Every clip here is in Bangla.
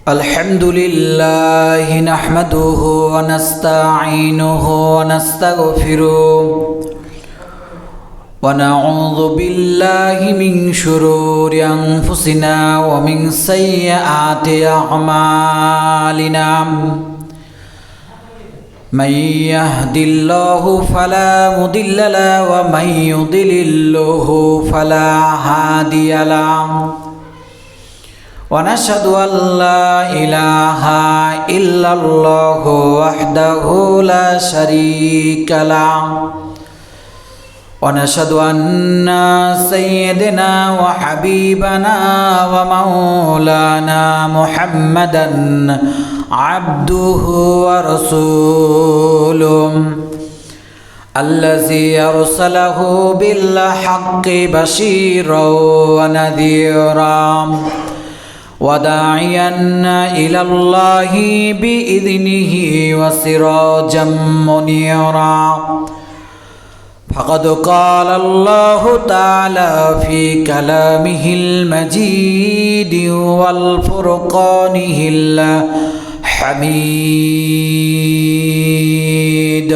الحمد لله نحمده ونستعينه ونستغفره ونعوذ بالله من شرور أنفسنا ومن سيئات أعمالنا من يهد الله فلا مضل له ومن يضلل فلا هادي له ونشهد أن لا إله إلا الله وحده لا شريك له ونشهد أن سيدنا وحبيبنا ومولانا محمدا عبده ورسوله الذي أرسله بالحق بشيرا ونذيرا وداعيا إلى الله بإذنه وسراجا منيرا فقد قال الله تعالى في كلامه المجيد والفرقانه الحميد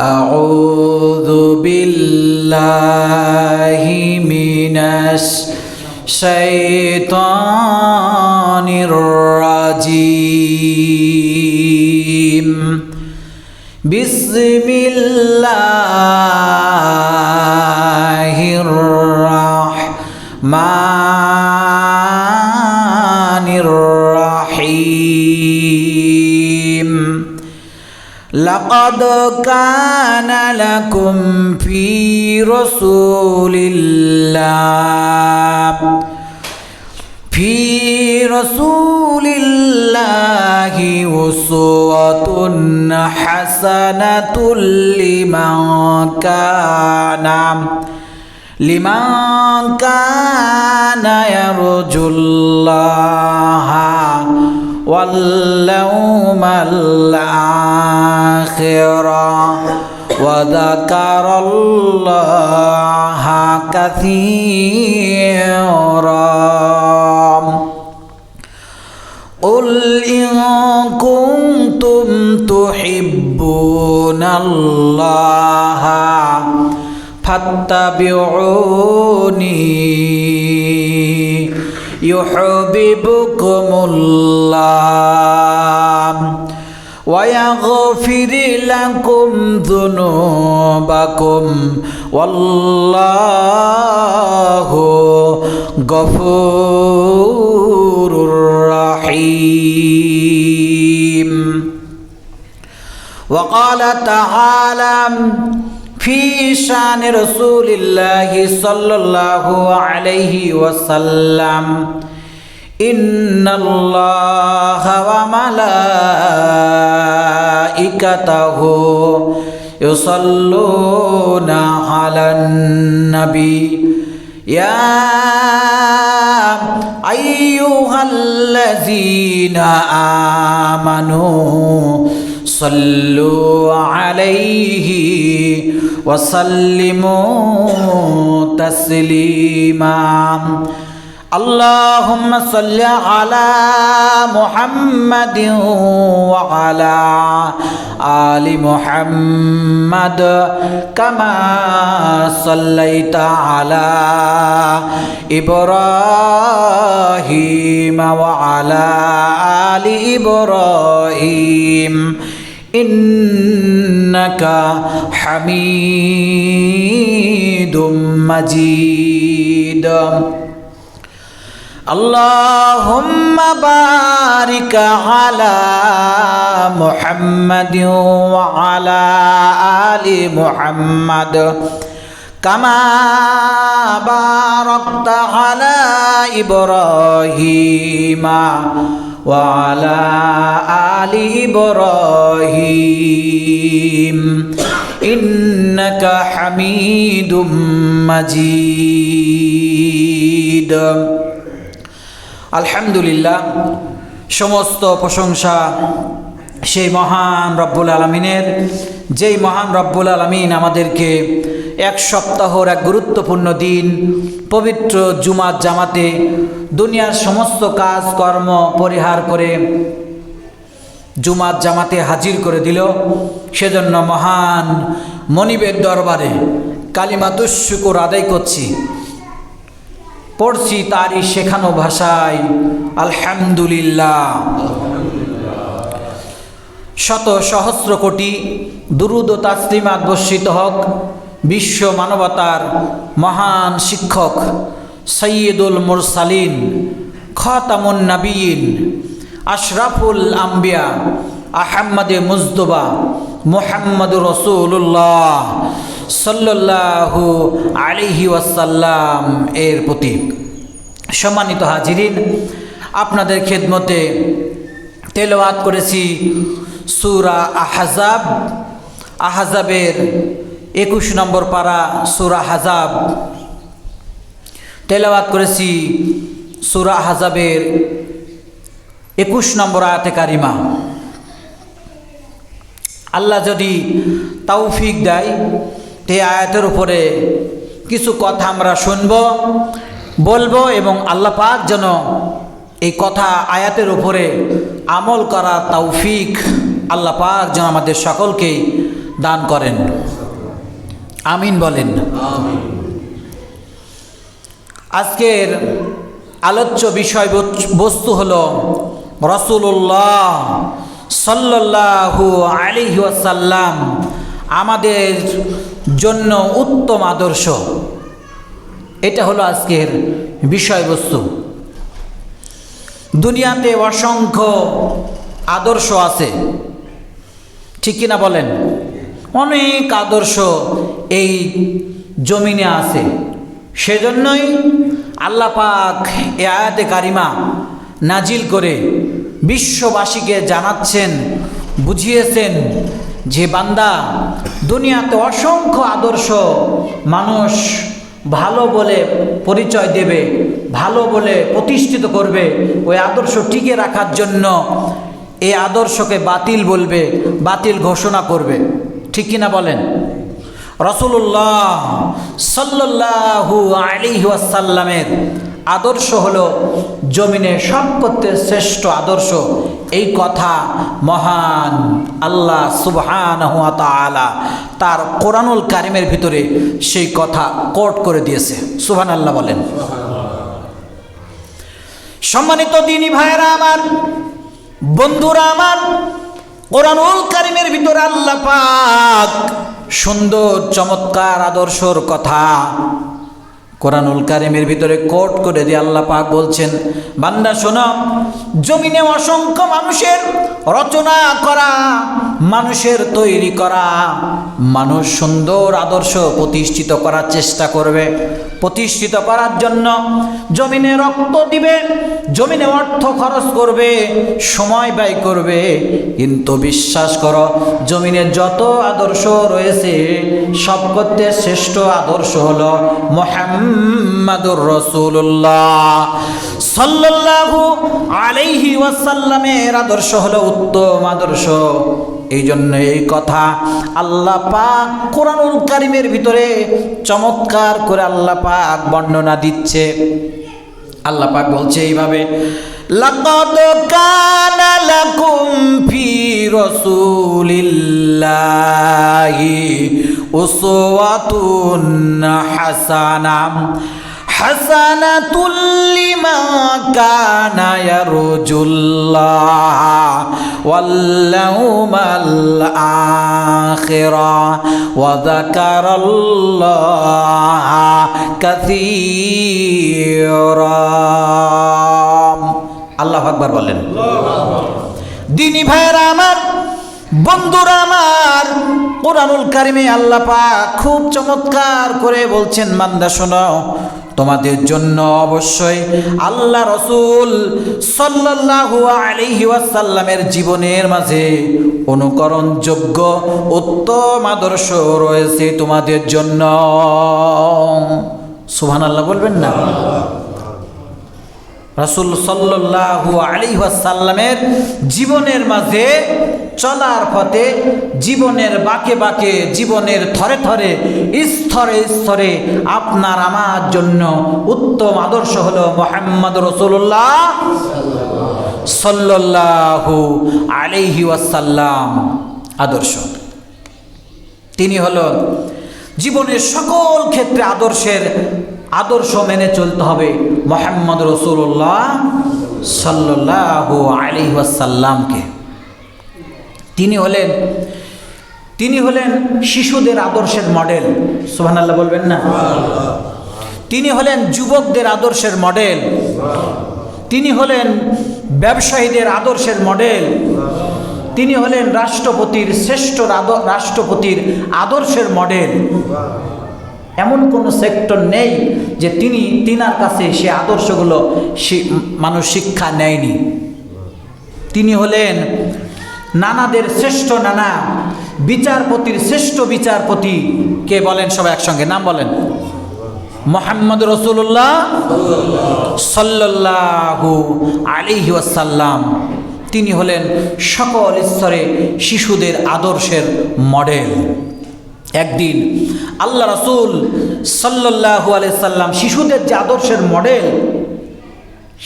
أعوذ بالله من الشيطان الرجيم بسم الله الرحمن الرحيم لقد كان لكم في رسول الله أسوة حسنة لمن كان يرجو الله واليوم الآخر وذكر الله كثيرا قل إن كنتم تحبون الله فاتبعوني يحببكم الله ويغفر لكم ذنوبكم والله غفور رحيم وقال تعالى في شان رسول الله صلى الله عليه وسلم إن الله وملائكته يصلون على النبي يا أيها الذين آمنوا صلوا عليه وسلموا تسليما اللهم صل على محمد وعلى آل محمد كما صليت على إبراهيم وعلى آل إبراهيم إنك حميد مجيد اللهم بارك على محمد وعلى آل محمد كما باركت على إبراهيم وعلى آل إبراهيم إنك حميد مجيد আলহামদুলিল্লাহ সমস্ত প্রশংসা সেই মহান রব্বুল আলামিনের, যেই মহান রব্বুল আলামিন আমাদেরকে এক সপ্তাহর এক গুরুত্বপূর্ণ দিন, পবিত্র জুমার জামাতে দুনিয়ার সমস্ত কাজ কর্ম পরিহার করে জুমার জামাতে হাজির করে দিল। সেজন্য মহান মনিবের দরবারে কালিমাতুশ শুকর আদায় করছি, পড়ছি তারই শেখানো ভাষায় আলহামদুলিল্লাহ। শত সহস্র কোটি দুরুদ ও তাসলিমাত বর্ষিত হক বিশ্ব মানবতার মহান শিক্ষক সৈয়দুল মুরসালিন, খাতামুন নবিয়িন, আশরাফুল আম্বিয়া আহমদে মুজতবা মুহাম্মদুর রাসূলুল্লাহ সাল্লাল্লাহু আলাইহি ওয়াসাল্লাম এর প্রতি। সম্মানিত হাজিরিন, আপনাদের খেদমতে তেলাওয়াত করেছি সূরা আহজাব, আহজাবের 21 নম্বর পারা সূরা আহজাব। তেলাওয়াত করেছি সূরা আহজাবের 21 নম্বর আয়াতে কারিমা। আল্লাহ যদি তৌফিক দেয় এই আয়াতের উপরে কিছু কথা আমরা শুনব, বলবো এবং আল্লাহ পাক যেন এই কথা আয়াতের উপরে আমল করার তৌফিক আল্লাহ পাক যেন আমাদের সকলকেই দান করেন, আমিন বলেন। আজকের আলোচ্য বিষয় বস্তু হলো রাসূলুল্লাহ সাল্লাল্লাহু আলাইহি ওয়াসাল্লাম আমাদের জন্য উত্তম আদর্শ। এটা হলো আজকের বিষয়বস্তু। দুনিয়াতে অসংখ্য আদর্শ আছে, ঠিক কিনা বলেন? অনেক আদর্শ এই জমিনে আছে। সেজন্যই আল্লাহ পাক এই আয়াতে কারিমা নাজিল করে বিশ্ববাসীকে জানাচ্ছেন, বুঝিয়েছেন যে বান্দা, দুনিয়াতে অসংখ্য আদর্শ মানুষ ভালো বলে পরিচয় দেবে, ভালো বলে প্রতিষ্ঠিত করবে। ওই আদর্শ টিকে রাখার জন্য এই আদর্শকে বাতিল বলবে, বাতিল ঘোষণা করবে, ঠিক কিনা বলেন? রাসূলুল্লাহ সাল্লাল্লাহু আলাইহি ওয়াসাল্লামের আদর্শ হলো জমিনে সবচেয়ে শ্রেষ্ঠ আদর্শ। এই কথা মহান আল্লাহ সুবহানাহু ওয়া তাআলা তার কোরআনুল কারিমের ভিতরে সেই কথা কোট করে দিয়েছে। সুবহানাল্লাহ বলেন। সম্মানিত দ্বীনি ভাইয়েরা আমার, বন্ধুরা আমার, কোরআনুল কারিমের ভিতরে আল্লাহ পাক সুন্দর চমৎকার আদর্শর কথা কোরআনুল কারিমের ভিতরে কোট করে দিয়ে আল্লাহ পাক বলছেন, বান্দা শোনো, জমিনে অসংখ্য মানুষের রচনা করা, মানুষের তৈরি করা, মানুষ সুন্দর আদর্শ প্রতিষ্ঠিত করার চেষ্টা করবে। প্রতিষ্ঠিত করার জন্য জমিনে রক্ত দিবে, জমিনে অর্থ খরচ করবে, সময় ব্যয় করবে, কিন্তু বিশ্বাস করো, জমিনে যত আদর্শ রয়েছে সবচেয়ে শ্রেষ্ঠ আদর্শ হলো মুহাম্মাদুর রাসূলুল্লাহ সাল্লাল্লাহু আলাইহি ওয়াসাল্লামের আদর্শ হলো উত্তম আদর্শ। এই জন্য এই কথা আল্লাহ পাক কোরআনুল কারিমের ভিতরে চমৎকার করে আল্লাহ পাক বর্ণনা দিচ্ছে। আল্লাহ পাক বলছে এইভাবে, লাকাদ কানা লাকুম ফি রাসূলিল্লাহি উসওয়াতুন হাসানাহ হাসানাতুল লিমান কানা ইয়ারজুল্লাহ ওয়াল ইয়াউমাল আখিরা ওয়া যাকারাল্লাহা কাসীরা। আল্লাহু আকবার বলেন। দ্বীনি ভাইয়েরা আমার, বন্ধুরা আমার, কোরআনুল কারিমে আল্লাহ পাক খুব চমৎকার করে বলছেন, বান্দা শোনো, তোমাদের জন্য অবশ্যই আল্লাহ রাসূল সাল্লাল্লাহু আলাইহি ওয়াসাল্লামের জীবনের মাঝে অনুকরণযোগ্য উত্তম আদর্শ রয়েছে তোমাদের জন্য। সুবহানাল্লাহ বলবেন না? রাসূল সাল্লাল্লাহু আলাইহি ওয়াসাল্লামের জীবনের মাঝে চলার পথে, জীবনের বাঁকে বাঁকে, জীবনের থরে থরে, স্তরে স্তরে আপনার আমার জন্য উত্তম আদর্শ হলো মুহাম্মদ রাসূলুল্লাহ সাল্লাল্লাহু আলাইহি ওয়াসাল্লাম আদর্শ। তিনি হলো জীবনের সকল ক্ষেত্রে আদর্শ মেনে চলতে হবে মুহাম্মদ রাসূলুল্লাহ সাল্লাল্লাহু আলাইহি ওয়াসাল্লামকে। তিনি হলেন শিশুদের আদর্শের মডেল। সুবহানাল্লাহ বলবেন না? তিনি হলেন যুবকদের আদর্শের মডেল। তিনি হলেন ব্যবসায়ীদের আদর্শের মডেল। তিনি হলেন শ্রেষ্ঠ রাষ্ট্রপতির আদর্শের মডেল। এমন কোনো সেক্টর নেই যে তিনার কাছে সে আদর্শগুলো মানুষ শিক্ষা নেয়নি। তিনি হলেন নানাদের শ্রেষ্ঠ নানা, বিচারপতির শ্রেষ্ঠ বিচারপতি। কে বলেন? সবাই একসঙ্গে নাম বলেন। মুহাম্মদ রাসূলুল্লাহ সাল্লাল্লাহু আলাইহি ওয়াসাল্লাম। তিনি হলেন সকল স্তরে শিশুদের আদর্শের মডেল। একদিন আল্লাহ রাসূল সাল্লাল্লাহু আলাইহি সাল্লাম শিশুদের যে আদর্শের মডেল,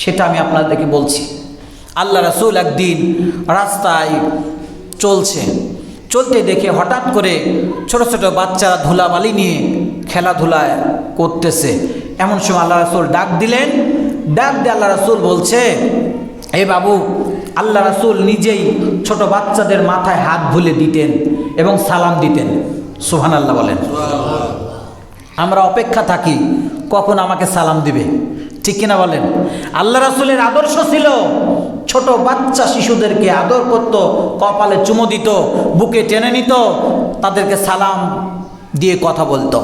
সেটা আমি আপনাদেরকে বলছি। আল্লাহ রাসূল একদিন রাস্তায় চলতে দেখে হঠাৎ করে ছোট ছোট বাচ্চারা ধুলাবালি নিয়ে খেলাধুলায় করতেছে। এমন সময় আল্লাহ রাসূল ডাক দিয়ে আল্লাহ রাসূল বলছে, এ বাবু। আল্লাহ রাসূল নিজেই ছোট বাচ্চাদের মাথায় হাত বুলিয়ে দিতেন এবং সালাম দিতেন। সুবহানাল্লাহ বলেন। আমরা অপেক্ষা থাকি কখন আমাকে সালাম দিবে, ঠিক কিনা বলেন? আল্লাহ রাসূলের আদর্শ ছিল ছোট বাচ্চা শিশুদেরকে আদর করত, কপালে চুমো দিত, বুকে টেনে নিত, তাদেরকে সালাম দিয়ে কথা বলতো।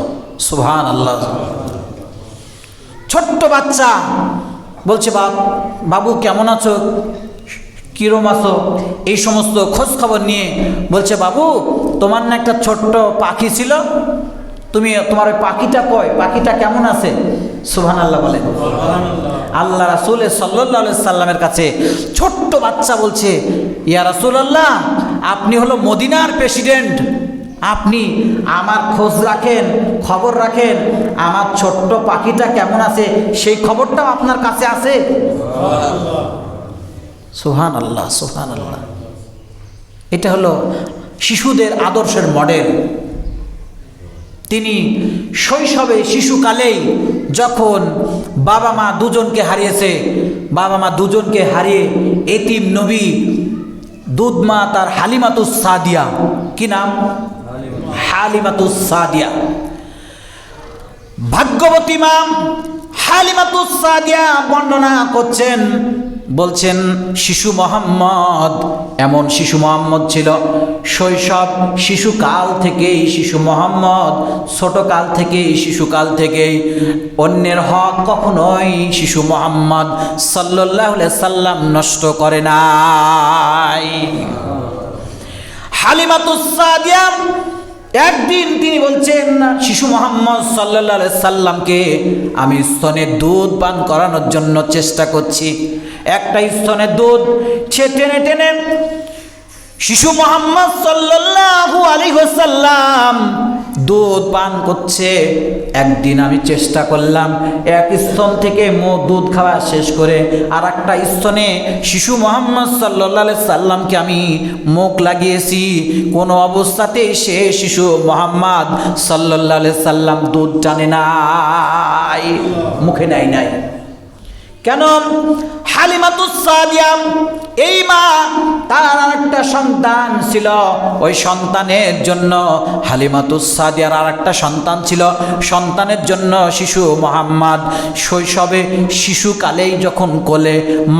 সুবহানাল্লাহ। ছোট্ট বাচ্চা বলছে, বাবু কেমন আছো, কিরম আছো, এই সমস্ত খোঁজ খবর নিয়ে বলছে, বাবু তোমার না একটা ছোট্ট পাখি ছিল, তোমার ওই পাখিটা কয়, পাখিটা কেমন আছে? সুবহানাল্লাহ বলেন। আল্লাহ রাসূল সাল্লাল্লাহু আলাইহি সাল্লামের কাছে ছোট্ট বাচ্চা বলছে, ইয়া রাসূলুল্লাহ, আপনি হলো মদিনার প্রেসিডেন্ট, আপনি আমার খোঁজ রাখেন, খবর রাখেন, আমার ছোট্ট পাখিটা কেমন আছে সেই খবরটাও আপনার কাছে আছে? সুবহানাল্লাহ, সুবহানাল্লাহ। এটা হলো শিশুদের আদর্শের মডেল। তিনি শৈশবে, শিশুকালেই যখন বাবা মা দুজনকে হারিয়ে এতিম নবী দুধ মা তার হালিমাতুস সাদিয়া, কি নাম? হালিমাতুস সাদিয়া। ভাগ্যবতী মা হালিমাতুস সাদিয়া বর্ণনা করছেন, বলছেন শিশু মোহাম্মদ, এমন শিশু মোহাম্মদ ছিল শৈশব শিশুকাল থেকেই, শিশু মোহাম্মদ ছোটকাল থেকেই, শিশুকাল থেকেই অন্যের হক কখনোই শিশু মোহাম্মদ সাল্লাল্লাহু আলাইহি সাল্লাম নষ্ট করে নাই। হালিমাতুস সাদিয়া একদিন তিনি বলছেন, শিশু মোহাম্মদ সাল্লাল্লাহু আলাইহি সাল্লামকে আমি স্তনের দুধ পান করানোর জন্য চেষ্টা করছি। একটা স্তনের দুধ সে টেনে টেনে শিশু মোহাম্মদ সাল্লাল্লাহু আলাইহি ওয়াসাল্লাম দুধ পান করছে। একদিন আমি চেষ্টা করলাম, এক স্তন থেকে দুধ খাওয়া শেষ করে আর একটা স্তনে শিশু মোহাম্মদ সাল্লাল্লাহু আলাইহি সাল্লামকে আমি মুখ লাগিয়েছি। কোনো অবস্থাতেই সে শিশু মোহাম্মদ সাল্লাল্লাহু আলাইহি সাল্লাম দুধ টানে নাই, মুখে নেয় নাই। কেন? হালিমাতুস সাদিয়া এই মা, তার আরেকটা সন্তান ছিল, ওই সন্তানের জন্য হালিমাতুস সাদিয়ার আরেকটা সন্তান ছিল, সন্তানের জন্য শিশু মোহাম্মদ শৈশবে শিশুকালেই যখন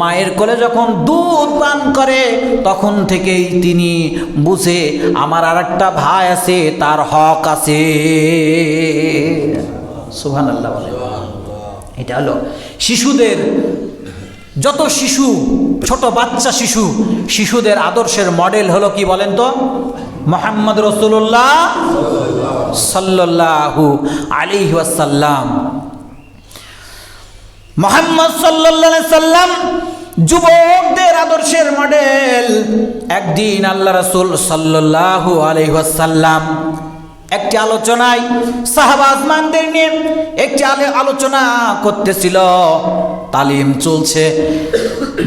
মায়ের কোলে যখন দুধ পান করে, তখন থেকেই তিনি বুঝে আমার আরেকটা ভাই আছে, তার হক আছে। সুবহানাল্লাহ বলে। এটা হলো শিশুদের, যত শিশু, ছোট বাচ্চা শিশুদের আদর্শের মডেল হলো কি বলেন তো? মুহাম্মদ রাসূলুল্লাহ সাল্লাল্লাহু আলাইহি ওয়াসাল্লাম। মুহাম্মদ সাল্লাল্লাহু আলাইহি সাল্লাম যুবকদের আদর্শের মডেল। একদিন আল্লাহ রাসূল সাল্লাল্লাহু আলাইহি ওয়াসাল্লাম একটি আলোচনায় সাহাবা আজমানদের নিয়ে একটি আলোচনা করতেছিল, তালিম চলছে,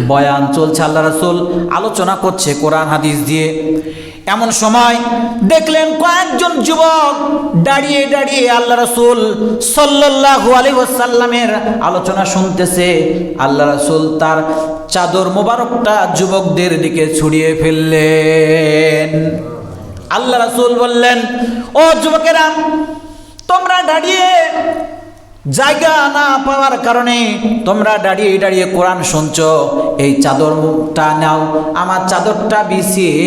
বয়ান চলছে, আল্লাহ রাসূল আলোচনা করছে কোরআন হাদিস দিয়ে। এমন সময় দেখলেন কয়েকজন যুবক দাঁড়িয়ে দাঁড়িয়ে আল্লাহ রাসূল সাল্লাল্লাহু আলাইহি ওয়াসাল্লামের আলোচনা শুনতেছে। আল্লাহ রাসূল তার চাদর মোবারকটা যুবকদের দিকে ছড়িয়ে ফেললেন। আল্লাহ রাসূল বললেন, ও যুবকেরা, তোমরা দাঁড়িয়ে জায়গা না পাওয়ার কারণে তোমরা দাঁড়িয়ে দাঁড়িয়ে কোরআন শুনছো, এই চাদরটা নাও, আমার চাদরটা বিছিয়ে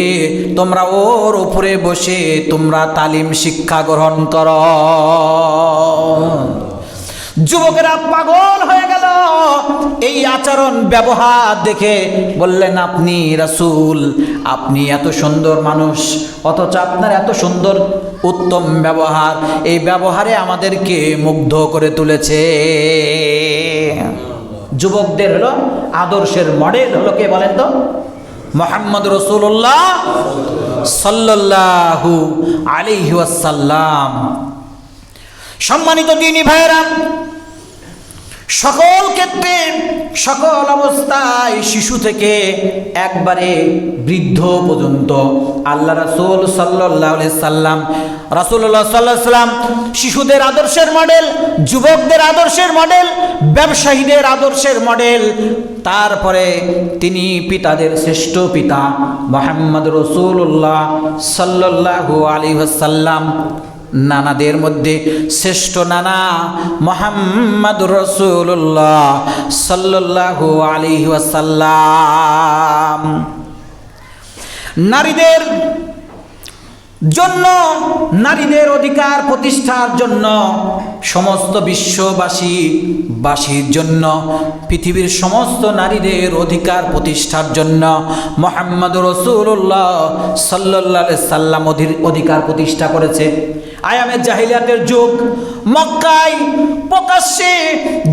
তোমরা ওর উপরে বসে তোমরা তালিম শিক্ষা গ্রহণ করো। যুবকেরা পাগল হয়ে গেল এই আচরণ ব্যবহার দেখে। বললেন, আপনি রাসূল, আপনি এত সুন্দর মানুষ, অথচ আপনার এত সুন্দর উত্তম ব্যবহার, এই ব্যবহারে আমাদেরকে মুগ্ধ করে তুলেছে। যুবকদের হলো আদর্শের মডেল হলো কে বলেন তো? মুহাম্মদ রাসূলুল্লাহ সাল্লাল্লাহু আলাইহি ওয়াসাল্লাম। সম্মানিত দ্বীনী ভাইয়েরা, সকল ক্ষেত্রে সকল অবস্থায় শিশু থেকে একবারে বৃদ্ধ পর্যন্ত আল্লাহ রাসূল সাল্লাল্লাহু আলাইহি সাল্লাম, রাসূলুল্লাহ সাল্লাল্লাহু আলাইহি সাল্লাম শিশুদের আদর্শের মডেল, যুবকদের আদর্শের মডেল, ব্যবসায়ীদের আদর্শের মডেল। তারপরে তিনি পিতাদের শ্রেষ্ঠ পিতা মুহাম্মদ রাসূলুল্লাহ সাল্লাল্লাহু আলাইহি ওয়াসাল্লাম। নানাদের মধ্যে শ্রেষ্ঠ নানা মুহাম্মদুর রাসূলুল্লাহ সাল্লাল্লাহু আলাইহি ওয়াসাল্লাম। নারীদের জন্য, নারীদের অধিকার প্রতিষ্ঠার জন্য, সমস্ত বিশ্ববাসীর জন্য, পৃথিবীর সমস্ত নারীদের অধিকার প্রতিষ্ঠার জন্য মুহাম্মদুর রাসূলুল্লাহ সাল্লাল্লাহু আলাইহি সাল্লাম অধিকার প্রতিষ্ঠা করেছে। আয়ামে জাহিলিয়াতের যুগ, মক্কায় প্রকাশ্যে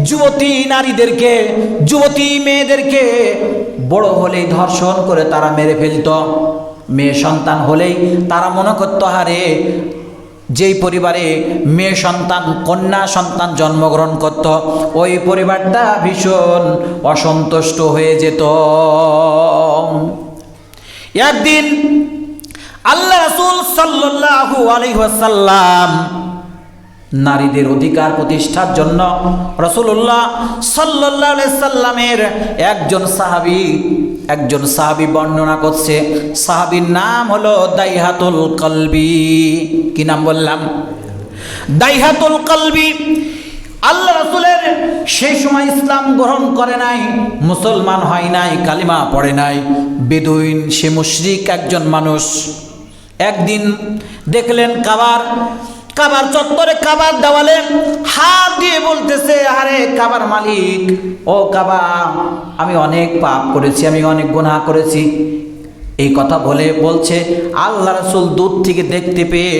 যুবতী নারীদেরকে, যুবতী মেয়েদেরকে বড় হলেই ধর্ষণ করে তারা মেরে ফেলত। মেয়ে সন্তান হলেই তারা মনে করত, হারে যেই পরিবারে মেয়ে সন্তান, কন্যা সন্তান জন্মগ্রহণ করত, ওই পরিবারটা ভীষণ অসন্তুষ্ট হয়ে যেত। একদিন আল্লাহ রাসূল সাল্লাল্লাহু আলাইহি ওয়াসাল্লাম নারীদের অধিকার প্রতিষ্ঠার জন্য রাসূলুল্লাহ সাল্লাল্লাহু আলাইহি সাল্লামের একজন সাহাবী বর্ণনা করছে। সাহাবীর নাম হলো দাইহাতুল কলবি। কি নাম বললাম? দাইহাতুল কলবি। আল্লাহ রাসূলের সেই সময় ইসলাম গ্রহণ করে নাই, মুসলমান হয় নাই, কালিমা পড়ে নাই, বেদুইন, সে মুশরিক একজন মানুষ। একদিন দেখলেন কাবার চত্বরে, কাবার দেওয়ালে হাত দিয়ে বলতেছে, আরে কাবার মালিক, ও কাবা, আমি অনেক পাপ করেছি, আমি অনেক গুনাহ করেছি। এই কথা বলছে। আল্লাহ রাসূল দূর থেকে দেখতে পেয়ে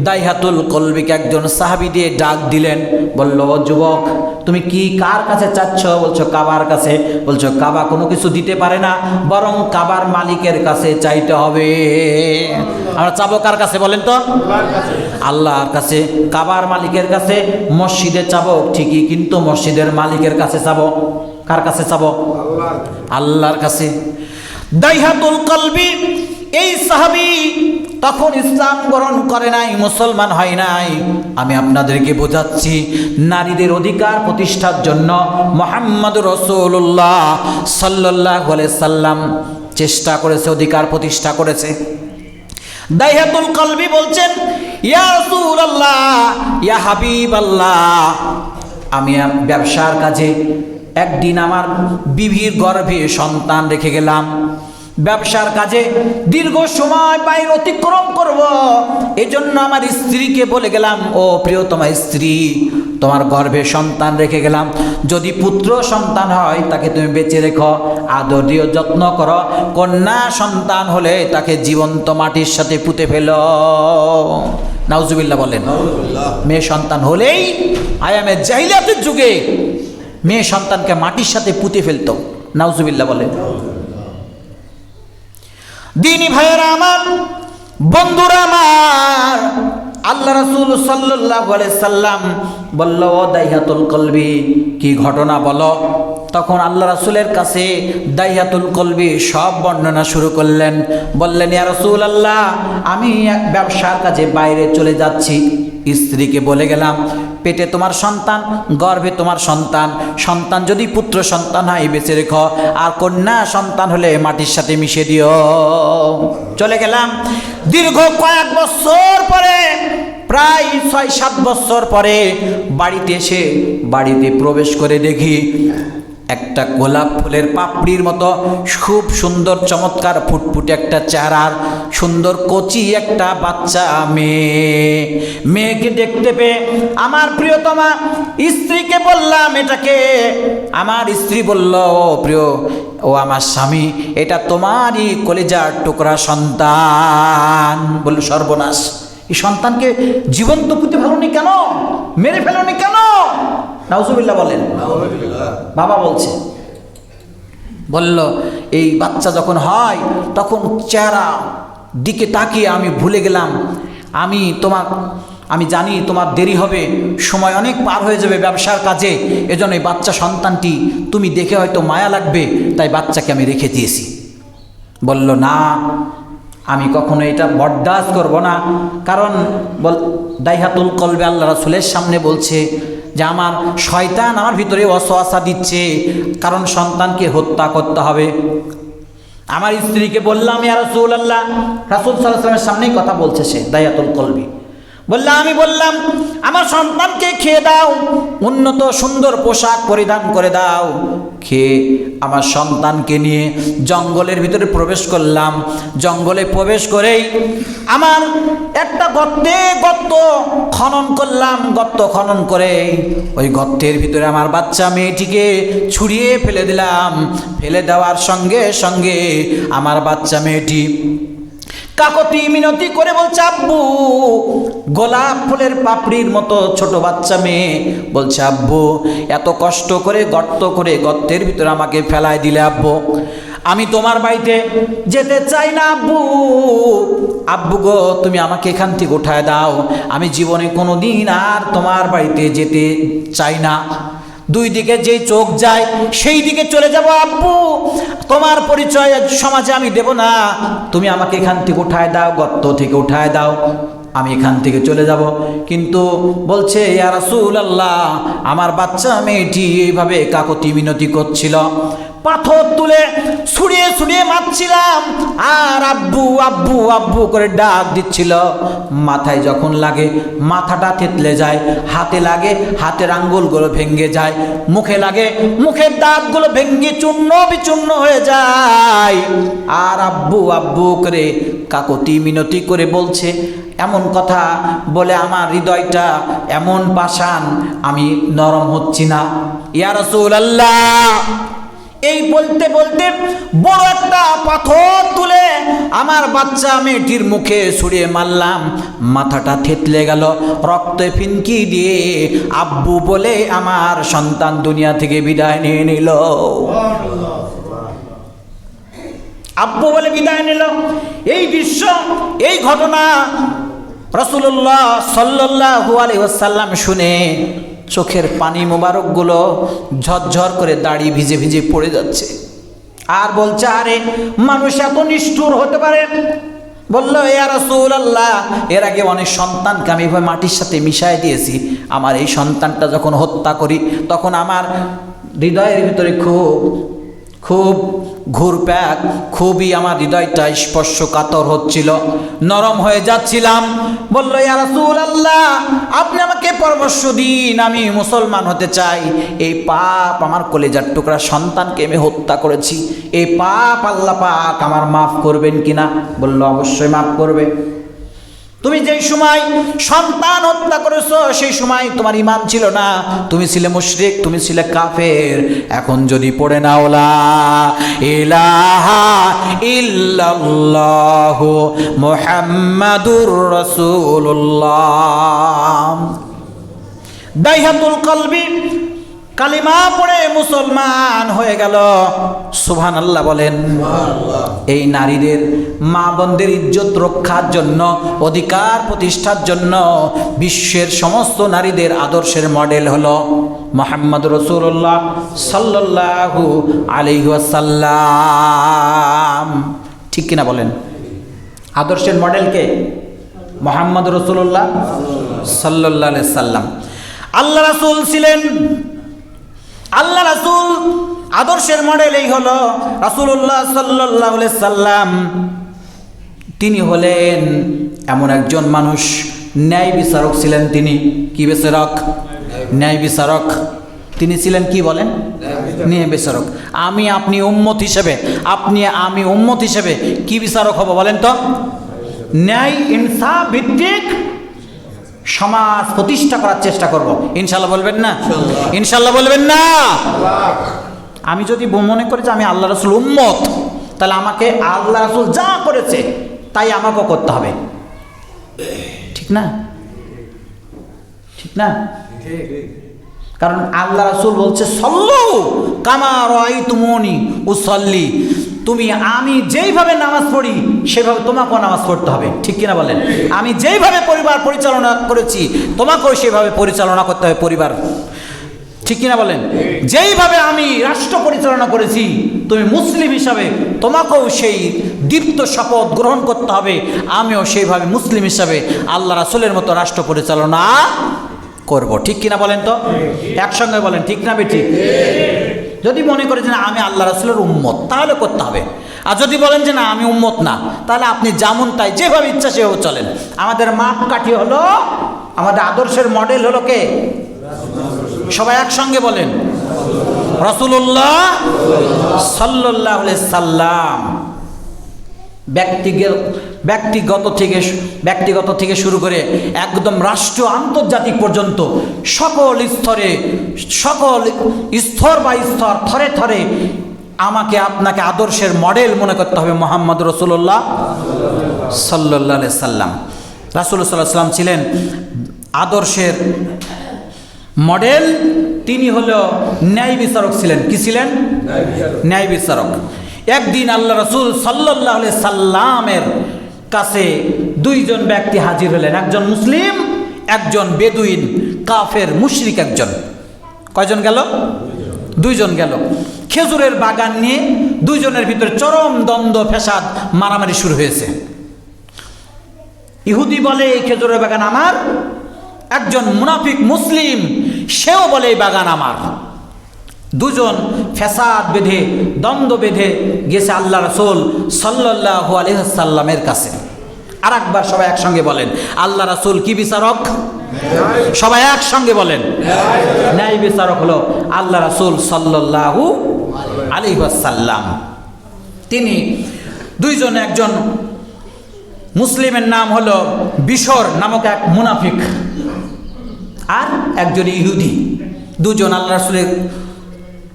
দাইহাতুল কলবিকে একজন সাহাবী দিয়ে ডাক দিলেন। বলল, ও যুবক, তুমি কি কার কাছে চাচ্ছ? বলছো কাবার কাছে। বলছো কাবা কোনো কিছু দিতে পারে না, বরং কাবার মালিকের কাছে চাইতে হবে। আমরা চাবো কার কাছে বলেন তো? আল্লাহর কাছে, কাবার মালিকের কাছে। মসজিদে চাবো ঠিকই, কিন্তু মসজিদের মালিকের কাছে চাবো। কার কাছে চাবো? আল্লাহর কাছে। দাইহাতুল কলবি এই সাহাবী তখন ইসলাম গ্রহণ করে নাই, মুসলমান হয় নাই। আমি আপনাদেরকে বোঝাচ্ছি, নারীদের অধিকার প্রতিষ্ঠার জন্য মুহাম্মদুর রাসূলুল্লাহ সাল্লাল্লাহু আলাইহি সাল্লাম চেষ্টা করেছে, অধিকার প্রতিষ্ঠা করেছে। দাইহাতুল কলবি বলছেন, ইয়া রাসূলুল্লাহ, ইয়া হাবিবাল্লাহ, আমি ব্যবসার কাজে একদিন আমার বিবির গর্ভে সন্তান রেখে গেলাম। ব্যবসার কাজে দীর্ঘ সময় বাইরে অতিক্রম করব, এজন্য আমার স্ত্রীকে বলে গেলাম, ও প্রিয়তমা স্ত্রী, তোমার গর্ভে সন্তান রেখে গেলাম, যদি পুত্র সন্তান হয় তাকে তুমি বেঁচে রেখো, আদর দিও, যত্ন করো। কন্যা সন্তান হলে তাকে জীবন্ত মাটির সাথে পুঁতে ফেলো। নাউজুবিল্লাহ বলেন। মেয়ে সন্তান হলেই আয়ামে জাহিলিয়াতের যুগে মেয়ে সন্তানকে মাটির সাথে পুঁতে ফেলতো। নাউজুবিল্লাহ বলে। দিনী ভাইয়েরা আমার, বন্ধুরা আমার, আল্লাহ রাসূল সাল্লাল্লাহু আলাইহি সাল্লাম বলল, ও দাইহাতুল কলবি, কি ঘটনা বলো। তখন আল্লাহ রাসূলের কাছে দাইহাতুল কলবি সব বর্ণনা শুরু করলেন। বললেন, ইয়া রাসূলুল্লাহ, আমি ব্যবসার কাজে বাইরে চলে যাচ্ছি, স্ত্রীকে বলে গেলাম, পেটে তোমার সন্তান, গর্ভে তোমার সন্তান, সন্তান যদি পুত্র সন্তান হয় বেঁচে রেখো, আর কন্যা সন্তান হলে মাটির সাথে মিশিয়ে দিও। চলে গেলাম। দীর্ঘ কয়েক বছর পরে, প্রায় ৬-৭ বছর পরে বাড়িতে এসে বাড়িতে প্রবেশ করে দেখি একটা গোলাপ ফুলের পাপড়ির মতো খুব সুন্দর চমৎকার ফুটফুটে একটা চেহারার সুন্দর কচি একটা বাচ্চা মেয়েকে দেখতে পেয়ে আমার প্রিয়তমা স্ত্রীকে বললাম, এটাকে। আমার স্ত্রী বলল, ও প্রিয়, ও আমার স্বামী, এটা তোমারই কলিজার টুকরা সন্তান। বলল, সর্বনাশ, এই সন্তানকে জীবন্ত পুঁতে ফেলোনি কেন, মেরে ফেলোনি কেন? নাউজুবিল্লাহ বলেন। বাবা বলছে, বলল, এই বাচ্চা যখন হয় তখন চেহারা দিকে তাকিয়ে আমি ভুলে গেলাম, আমি জানি তোমার দেরি হবে, সময় অনেক পার হয়ে যাবে ব্যবসার কাজে, এজন্য এই বাচ্চা সন্তানটি তুমি দেখে হয়তো মায়া লাগবে, তাই বাচ্চাকে আমি রেখে দিয়েছি। বলল, না, আমি কখনো এটা বরদাস্ত করব না। কারণ দাইহাতুল কলবে আল্লাহ রাসূলের সামনে বলছে যে আমার শয়তান আমার ভিতরে ওয়াসওয়াসা দিচ্ছে, কারণ সন্তানকে হত্যা করতে হবে। আমার স্ত্রীকে বললাম, ইয়া রাসূলুল্লাহ, রাসূল সাল্লাল্লাহু আলাইহি ওয়াসাল্লামের সামনেই কথা বলছে সে, দাইহাতুল কলবি। আমি বললাম, আমার সন্তানকে খেয়ে দাও, উন্নত সুন্দর পোশাক পরিধান করে দাও। খেয়ে আমার সন্তানকে নিয়ে জঙ্গলের ভিতরে প্রবেশ করলাম। জঙ্গলে প্রবেশ করেই আমার একটা গর্ত খনন করলাম। গর্ত খনন করে ওই গর্তের ভিতরে আমার বাচ্চা মেয়েটিকে ছুঁড়িয়ে ফেলে দিলাম। ফেলে দেওয়ার সঙ্গে সঙ্গে আমার বাচ্চা মেয়েটি কাকতি মিনতি করে বলছে, আব্বু। গোলাপ ফুলের পাপড়ির মতো ছোট বাচ্চা মেয়ে বলছে, আব্বু, এত কষ্ট করে গর্ত করে গর্তের ভিতরে আমাকে ফেলায় দিলে আব্বু, আমি তোমার বাড়িতে যেতে চাই না আব্বু। আব্বু গো, তুমি আমাকে এখান থেকে উঠায় দাও, আমি জীবনে কোনো দিন আর তোমার বাড়িতে যেতে চাই না। দুই দিকে যেই চোখ যায় সেই দিকে চলে যাব আব্বু, তোমার পরিচয় সমাজে আমি দেব না, তুমি আমাকে এখান থেকে উঠায় দাও, গর্ত থেকে উঠায় দাও, আমি এখান থেকে চলে যাব। কিন্তু বলছে, ইয়া রাসূলুল্লাহ, আমার বাচ্চা মেয়েটি এইভাবে কাকতি মিনতি করছিল, পাথর তুলে ছুঁড়িয়ে ছুঁড়িয়ে মারছিলাম, আর আব্বু আব্বু আব্বু করে ডাক দিচ্ছিল। মাথায় যখন লাগে মাথাটা থেতলে যায়, হাতে লাগে হাতের আঙ্গুলগুলো ভেঙে যায়, মুখে লাগে মুখের দাঁতগুলো ভেঙে চূর্ণ বিচূর্ণ হয়ে যায়, আর আব্বু আব্বু করে কাকতি মিনতি করে বলছে। এমন কথা বলে আমার হৃদয়টা এমন পাষাণ, আমি নরম হচ্ছি না। ইয়া রাসূলুল্লাহ, এই বলতে বলতে বড় একটা পাথর তুলে আমার বাচ্চা মেয়েটির মুখে ছুঁড়ে মারলাম, মাথাটা থেতলে গেল, রক্তে ফিনকি দিয়ে আব্বু বলে আমার সন্তান দুনিয়া থেকে বিদায় নিয়ে নিল। আব্বু বলে বিদায় নিল। এই দৃশ্য, এই ঘটনা রাসূলুল্লাহ সাল্লাল্লাহু আলাইহি ওয়াসাল্লাম শুনে চোখের পানি মোবারকগুলো ঝরঝর করে দাড়ি ভিজে ভিজে পড়ে যাচ্ছে, আর বলছে, আরে মানুষ এত নিষ্ঠুর হতে পারে? বলল, ইয়া রাসূলুল্লাহ, এর আগে অনেক সন্তানকে আমি এভাবে মাটির সাথে মিশাই দিয়েছি, আমার এই সন্তানটা যখন হত্যা করি তখন আমার হৃদয়ের ভিতরে খুব ঘুরপ্যাক, খুবই আমার হৃদয়টা স্পর্শকাতর হচ্ছিল, নরম হয়ে যাচ্ছিলাম। বলল, ইয়া রাসূলুল্লাহ, আপনি আমাকে পরামর্শ দিন, আমি মুসলমান হতে চাই। এই পাপ, আমার কলেজার টুকরা সন্তানকে আমি হত্যা করেছি, এই পাপ আল্লাহ পাক আমার মাফ করবেন কিনা? বলল, অবশ্যই মাফ করবে। তুমি যেই সময় সন্তান হত্যা করেছো সেই সময় তোমার ঈমান ছিল না, তুমি ছিলে মুশরিক, তুমি ছিলে কাফের। এখন যদি পড়ে নাও লা ইলাহা ইল্লাল্লাহু মুহাম্মাদুর রাসূলুল্লাহ, দাইহাতুল কলবি কালিমা পড়ে মুসলমান হয়ে গেল। সুবহানাল্লাহ বলেন। এই নারীদের, মা বোনদের ইজ্জত রক্ষার জন্য, অধিকার প্রতিষ্ঠার জন্য বিশ্বের সমস্ত নারীদের আদর্শের মডেল হলো মুহাম্মদ রাসূলুল্লাহ সাল্লাল্লাহু আলাইহি ওয়াসাল্লাম। ঠিক কিনা বলেন? আদর্শের মডেল কে? মুহাম্মদ রাসূলুল্লাহ সাল্লাল্লাহু আলাইহি সাল্লাম। আল্লাহ রাসূল ছিলেন, আল্লাহ রাসূল আদর্শের মডেল এই হলো রাসূলুল্লাহ সাল্লাল্লাহু আলাইহি সাল্লাম। তিনি হলেন এমন একজন মানুষ, ন্যায় বিচারক ছিলেন তিনি। কি বিচারক? ন্যায় বিচারক। তিনি ছিলেন কি বলেন? ন্যায় বিচারক। আমি আপনি উম্মত হিসেবে, আপনি আমি উম্মত হিসেবে কি বিচারক হব বলেন তো? ন্যায় ইনসাফ ভিত্তিক সমাজ প্রতিষ্ঠা করার চেষ্টা করব। ইনশাল্লাহ বলবেন না? ইনশাল্লাহ বলবেন না? আমি যদি মনে করি যে আমি আল্লাহ রাসূল উম্মত, তাহলে আমাকে আল্লাহ রাসূল যা করেছে তাই আমাকেও করতে হবে। ঠিক না? ঠিক না? কারণ আল্লাহ রাসূল বলছে সল্লু কামা রাআইতুমুনি উসাল্লি, তুমি আমি যেইভাবে নামাজ পড়ি সেভাবে তোমাকেও নামাজ পড়তে হবে। ঠিক কিনা বলেন? আমি যেইভাবে পরিবার পরিচালনা করেছি তোমাকেও সেভাবে পরিচালনা করতে হবে পরিবার। ঠিক কিনা বলেন? যেইভাবে আমি রাষ্ট্র পরিচালনা করেছি তুমি মুসলিম হিসাবে তোমাকেও সেই দীপ্ত শপথ গ্রহণ করতে হবে, আমিও সেইভাবে মুসলিম হিসাবে আল্লাহ রাসূলের মতো রাষ্ট্র পরিচালনা করব। ঠিক কিনা বলেন তো? একসঙ্গে বলেন ঠিক না বেঠিক? যদি মনে করেন যে না আমি আল্লাহ রাসূলের উম্মত, তাহলে করতে হবে। আর যদি বলেন যে না আমি উম্মত না, তাহলে আপনি যেমন তাই যেভাবে ইচ্ছা সেভাবে চলেন। আমাদের মাপকাঠি হলো, আমাদের আদর্শের মডেল হলো কে? সবাই একসঙ্গে বলেন রাসূলুল্লাহ সাল্লাল্লাহু আলাইহি সাল্লাম। ব্যক্তিগত থেকে শুরু করে একদম রাষ্ট্র আন্তর্জাতিক পর্যন্ত সকল স্তরে, সকল স্তর বা স্তর, থরে থরে আমাকে আপনাকে আদর্শের মডেল মনে করতে হবে মুহাম্মদ রাসূলুল্লাহ সাল্লাল্লাহু আলাইহি সাল্লাম। রাসূলুল্লাহ সাল্লাল্লাহু আলাইহি সাল্লাম ছিলেন আদর্শের মডেল। তিনি হলো ন্যায় বিচারক ছিলেন। কি ছিলেন? ন্যায় বিচারক। একদিন আল্লাহ রাসূল সাল্লাল্লাহু আলাইহি সাল্লামের কাছে দুইজন ব্যক্তি হাজির হলেন, একজন মুসলিম, একজন বেদুইন কাফের মুশরিক একজন। কয়জন গেল? দুইজন গেল। খেজুরের বাগান নিয়ে দুইজনের ভিতরে চরম দ্বন্দ্ব, ফ্যাসাদ, মারামারি শুরু হয়েছে। ইহুদি বলে এই খেজুরের বাগান আমার, একজন মুনাফিক মুসলিম সেও বলে এই বাগান আমার। দুজন ফ্যাসাদ বেঁধে, দ্বন্দ্ব বেঁধে গেছে আল্লাহ রাসূল সাল্লাল্লাহু আলাইহি সাল্লামের কাছে। আর একবার সবাই একসঙ্গে বলেন আল্লাহ রাসূল কি বিচারক? সবাই একসঙ্গে বলেন ন্যায় বিচারক হলো আল্লাহ রাসূল সাল্লাল্লাহু আলাইহি সাল্লাম। তিনি দুইজন, একজন মুসলিমের নাম হলো বিশর নামক এক মুনাফিক, আর একজন ইহুদি। দুজন আল্লাহ রাসূলের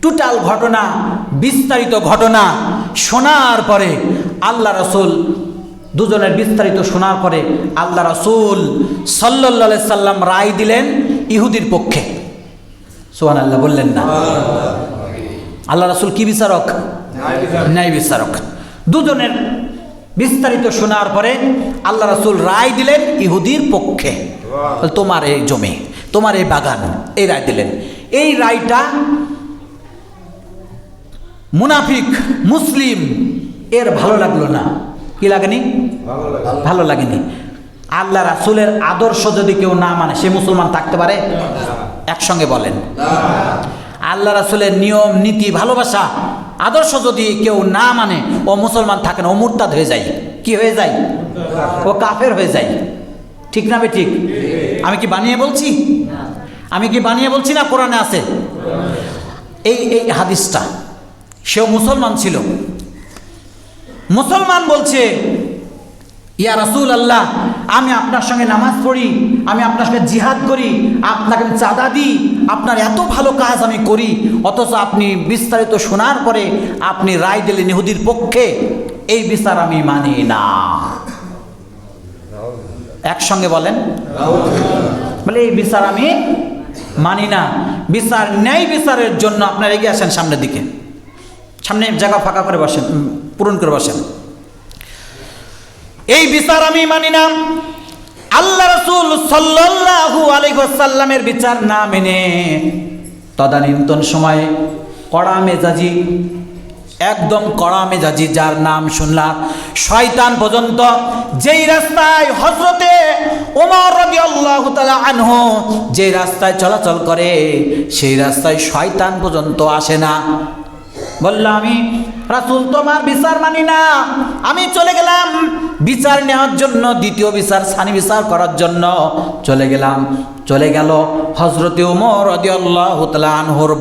টোটাল ঘটনা, বিস্তারিত ঘটনা শোনার পরে আল্লাহ রাসূল, দুজনের বিস্তারিত শোনার পরে আল্লাহ রাসূল সাল্লাল্লাহু আলাইহি সাল্লাম রায় দিলেন ইহুদির পক্ষে। সুবহানাল্লাহ বললেন না? আল্লাহ রাসূল কি বিচারক? ন্যায় বিচারক। দুজনের বিস্তারিত শোনার পরে আল্লাহ রাসূল রায় দিলেন ইহুদির পক্ষে। তোমার এই জমি, তোমার এই বাগান, এই রায় দিলেন। এই রায়টা মুনাফিক মুসলিম এর ভালো লাগলো না। কি লাগেনি? ভালো লাগেনি। আল্লাহ রাসূলের আদর্শ যদি কেউ না মানে সে মুসলমান থাকতে পারে? একসঙ্গে বলেন আল্লাহ রাসূলের নিয়ম নীতি, ভালোবাসা, আদর্শ যদি কেউ না মানে ও মুসলমান থাকে না, ও মুরতাদ হয়ে যায়। কি হয়ে যায়? ও কাফের হয়ে যায়। ঠিক না বেঠিক? আমি কি বানিয়ে বলছি? আমি কি বানিয়ে বলছি না? কোরআনে আছে এই হাদিসটা। সেও মুসলমান ছিল। মুসলমান বলছে ইয়া রাসূল আল্লাহ, আমি আপনার সঙ্গে নামাজ পড়ি, আমি আপনার সঙ্গে জিহাদ করি, আপনাকে আমি চাঁদা দিই, আপনার এত ভালো কাজ আমি করি, অথচ আপনি বিস্তারিত শোনার পরে আপনি রায় দিলেন ইহুদির পক্ষে। এই বিচার আমি মানি না। একসঙ্গে বলেন বলে এই বিচার আমি মানি না। বিচার ন্যায় বিচারের জন্য আপনারা এগিয়ে আসেন সামনের দিকে, সামনে জায়গা ফাঁকা করে বসেন, পূরণ করে বসেন। এই বিচার আমি মানি না। আল্লাহ রাসূল সাল্লাল্লাহু আলাইহি ওয়াসাল্লামের বিচার না মেনে তদানীন্তন সময়ে কড়া মেজাজি, একদম কড়া মেজাজি যার নাম শুনলাম শয়তান পর্যন্ত, যেই রাস্তায় হযরতে ওমর রাদিয়াল্লাহু তাআলা আনহু যে রাস্তায় চলাচল করে সেই রাস্তায় শয়তান পর্যন্ত আসে না। বলল আমি রাসূল তোমার বিচার মানি না, আমি চলে গেলাম বিচার নেওয়ার জন্য, দ্বিতীয় বিচার সানি বিচার করার জন্য চলে গেলাম। চলে গেল হযরতে ওমর রাদিয়াল্লাহু তাআলা আনহুর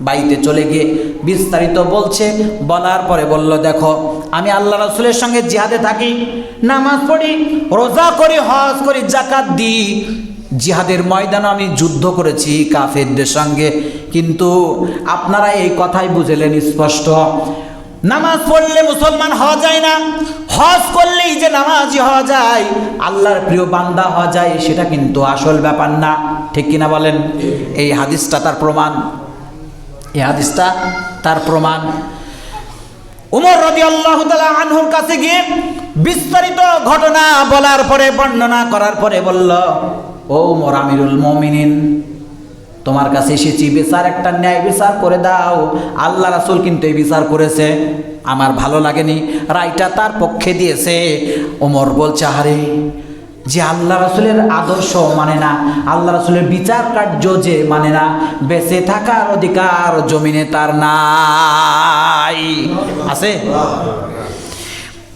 বাড়িতে চলে গিয়ে বিস্তারিত বলছে। বলার পরে বলল দেখো আমি আল্লাহ রাসূলের সঙ্গে জিহাদে থাকি, নামাজ পড়ি, রোজা করি, হজ করি, যাকাত দিই, জিহাদের ময়দানে আমি যুদ্ধ করেছি কাফেরদের সঙ্গে, কিন্তু আপনারা এই কথাই বুঝলেন স্পষ্ট, নামাজ পড়লে মুসলমান হওয়া যায় না, হজ করলেই যে নামাজি হওয়া যায়, আল্লাহর প্রিয় বান্দা হওয়া যায়, সেটা কিন্তু আসল ব্যাপার না। ঠিক কিনা বলেন? এই হাদিসটা তার প্রমাণ, এই হাদিসটা তার প্রমাণ। ওমর রাদিয়াল্লাহু তাআলা আনহুর কাছে গিয়ে বিস্তারিত ঘটনা বলার পরে, বর্ণনা করার পরে বলল, ও ওমর আমিরুল মুমিনিন, তোমার কাছে এসেছি, বিচার একটা ন্যায় বিচার করে দাও। আল্লাহ রাসূল কিন্তু এই বিচার করেছে, আমার ভালো লাগেনি, রায়টা তার পক্ষে দিয়েছে। ওমর বলছে আরে যে আল্লাহ রাসূলের আদর্শ মানে না, আল্লাহ রাসূলের বিচার কার্য যে মানে না, বেঁচে থাকার অধিকার জমিনে তার নাই। আছে?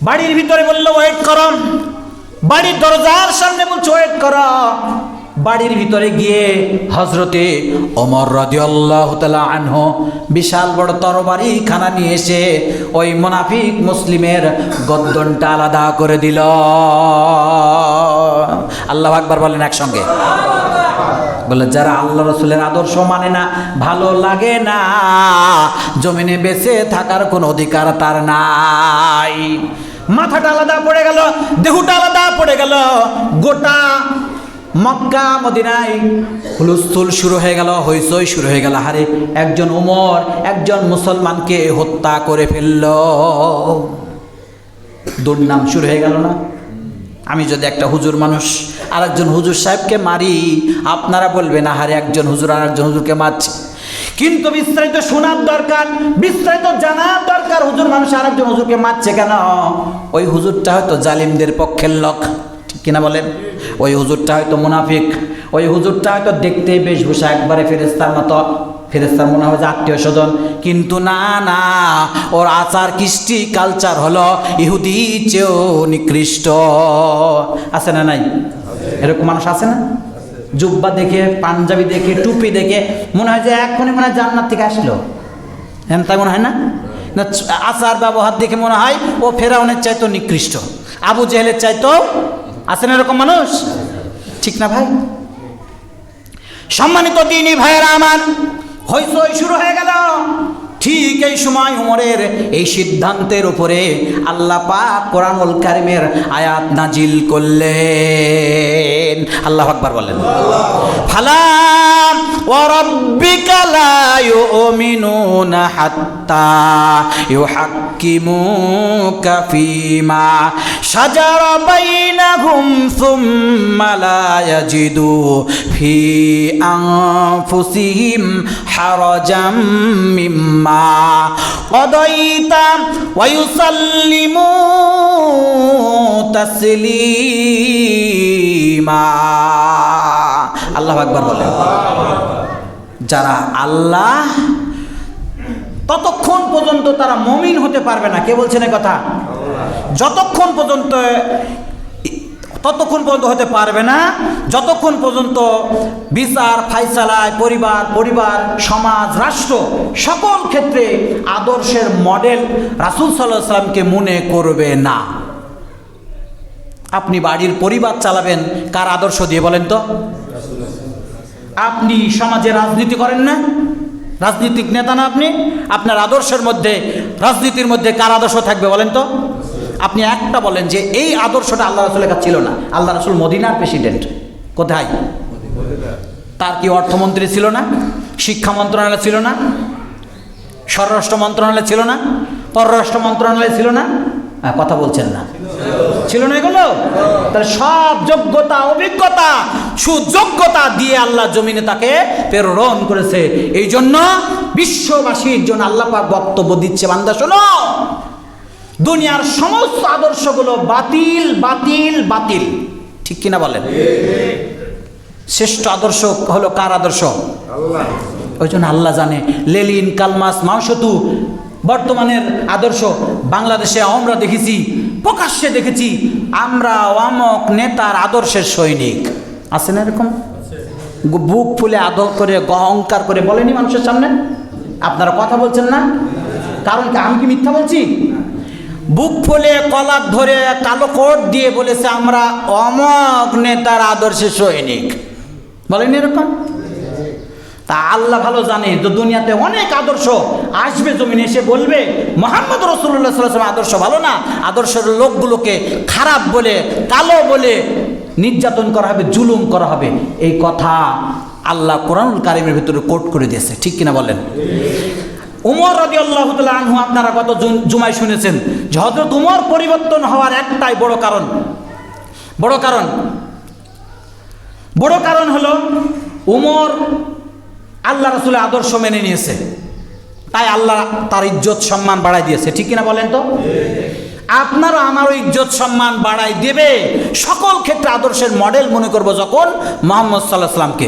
বাড়ির ভিতরে বলল ওয়েট করো, বাড়ির দরজার সামনে বলছে ওয়েট করো। বাড়ির ভিতরে গিয়ে হযরতে ওমর রাদিয়াল্লাহু তাআলা আনহু বিশাল বড় তরবারি খানা নিয়ে এসে ওই মুনাফিক মুসলিমের গর্দনটা আলাদা করে দিল। আল্লাহু আকবার বলেন একসঙ্গে। বলে যারা আল্লাহ রাসূলের আদর্শ মানে না, ভালো লাগে না, জমিনে বেঁচে থাকার কোনো অধিকার তার নাই। মাথাটা আলাদা পড়ে গেল, দেহটা আলাদা পড়ে গেল, গোটা মক্কা মদিনায় হুলস্থুল শুরু হয়ে গেল, হইচই শুরু হয়ে গেল। হারে একজন ওমর একজন মুসলমানকে হত্যা করে ফেলল, দুর্নাম শুরু হয়ে গেল না? আমি যদি একটা হুজুর মানুষ আর একজন হুজুর সাহেবকে মারি, আপনারা বলবেন আহারে একজন হুজুর আর একজন হুজুরকে মারছে, কিন্তু বিস্তারিত শোনার দরকার, বিস্তারিত জানার দরকার, হুজুর মানুষ আর একজন হুজুরকে মারছে কেন? ওই হুজুরটা হয়তো জালিমদের পক্ষের লোক, ঠিক কিনা বলেন? ওই হুজুরটা হয়তো মুনাফিক, ওই হুজুরটা হয়তো দেখতে বেশভূষা একবারে ফেরেশতার মতো, ফেরেশতার মনে হয় যে আত্মীয় স্বজন, কিন্তু না না, ওর আচার কৃষ্টি কালচার হলো ইহুদি চেয়েও নিকৃষ্ট। আছে না নাই? এরকম মানুষ আছে না? জুব্বা দেখে, পাঞ্জাবি দেখে, টুপি দেখে মনে হয় যে এখনই মনে হয় জান্নাত থেকে আসলো, এমন তাই মনে হয় না? আচার ব্যবহার দেখে মনে হয় ও ফেরাউনের চাইতো নিকৃষ্ট, আবু জেহেলের চাইতো। আছে না এরকম মানুষ? ঠিক না ভাই? সম্মানিত দ্বীনি ভাইয়েরা আমার, হইচই শুরু হয়ে গেল। ঠিক এই সময় ওমরের এই সিদ্ধান্তের উপরে আল্লাহ পাক কোরআনুল কারীমের আয়াত নাজিল করলেন। আল্লাহু আকবার বলেন। ফালা ওয়া রাব্বিকা লা ইউমিনুনা হাত্তা ইউহাক্কিমুকা ফীমা শাজারা বাইনাহুম সুম্মা লা ইয়াজিদু ফি আনফুসিহিম হারাজাম মিম্মা قضيت ويسلموا تسليما। আল্লাহু আকবার বলেন। যারা আল্লাহ, ততক্ষণ পর্যন্ত তারা মুমিন হতে পারবে না। কে বলছেন এই কথা? যতক্ষণ পর্যন্ত, ততক্ষণ পর্যন্ত হতে পারবে না যতক্ষণ পর্যন্ত বিচার ফায়সালায় পরিবার সমাজ রাষ্ট্র সকল ক্ষেত্রে আদর্শের মডেল রাসূল সাল্লাল্লাহু আলাইহি ওয়াসাল্লামকে মনে করবে না। আপনি বাড়ির পরিবার চালাবেন কার আদর্শ দিয়ে বলেন তো? আপনি সমাজে রাজনীতি করেন না, রাজনীতিক নেতা না আপনি? আপনার আদর্শের মধ্যে, রাজনীতির মধ্যে কার আদর্শ থাকবে বলেন তো? আপনি একটা বলেন যে এই আদর্শটা আল্লাহ রাসূলের কাছে ছিল না। আল্লাহ রাসূল মদিনার প্রেসিডেন্ট, কোথায়? তার কি অর্থমন্ত্রী ছিল না, শিক্ষা মন্ত্রণালয় ছিল না, স্বরাষ্ট্র মন্ত্রণালয় ছিল না, পররাষ্ট্র মন্ত্রণালয় ছিল না? কথা বলছেন না, ছিল না এগুলো? তাহলে সব যোগ্যতা অভিজ্ঞতা সুযোগ্যতা দিয়ে আল্লাহ জমিনে তাকে প্রেরণ করেছে। এই জন্য বিশ্ববাসীর জন্য আল্লাহ পাক বক্তব্য দিচ্ছে, বান্দা শোনো, দুনিয়ার সমস্ত আদর্শগুলো বাতিল বাতিল বাতিল। ঠিক কিনা বলেন? শ্রেষ্ঠ আদর্শ হলো কার আদর্শ? ওই জন্য আল্লাহ জানে। লেলিন, কালমাস, মাওসেতু বর্তমানের আদর্শ। বাংলাদেশে আমরা দেখেছি, প্রকাশ্যে দেখেছি, আমরা অমক নেতার আদর্শের সৈনিক। আছে না এরকম? বুক ফুলে আদর করে অহংকার করে বলেনি মানুষের সামনে? আপনারা কথা বলছেন না, কারণ কি আমি কি মিথ্যা বলছি? বুক ফুলে কলার ধরে কালো কোট দিয়ে বলেছে আমরা অমক নেতার আদর্শের সৈনিক। বলেনি এরকম? তা আল্লাহ ভালো জানে যে দুনিয়াতে অনেক আদর্শ আসবে, জমিনে এসে বলবে মুহাম্মদ রাসূলুল্লাহ সাল্লাল্লাহু আলাইহি ওয়াসাল্লাম আদর্শ ভালো না, আদর্শের লোকগুলোকে খারাপ বলে, কালো বলে নির্যাতন করা হবে, জুলুম করা হবে। এই কথা আল্লাহ কোরআনুল কারীমের ভিতরে কোট করে দিয়েছে। ঠিক কিনা বলেন? উমর রাদিয়াল্লাহু তাআলা আনহু, আপনারা গত জুমায় শুনেছেন যে হযরত উমর পরিবর্তন হওয়ার একটাই বড় কারণ হলো উমর আল্লাহ রাসূলের আদর্শ মেনে নিয়েছে, তাই আল্লাহ তার ইজ্জত সম্মান বাড়াই দিয়েছে। ঠিক কিনা বলেন তো? আপনারও আমারও ইজ্জত সম্মান বাড়াই দেবে সকল ক্ষেত্রে আদর্শের মডেল মনে করবো যখন মুহাম্মদ সাল্লাল্লাহু আলাইহি ওয়াসাল্লামকে।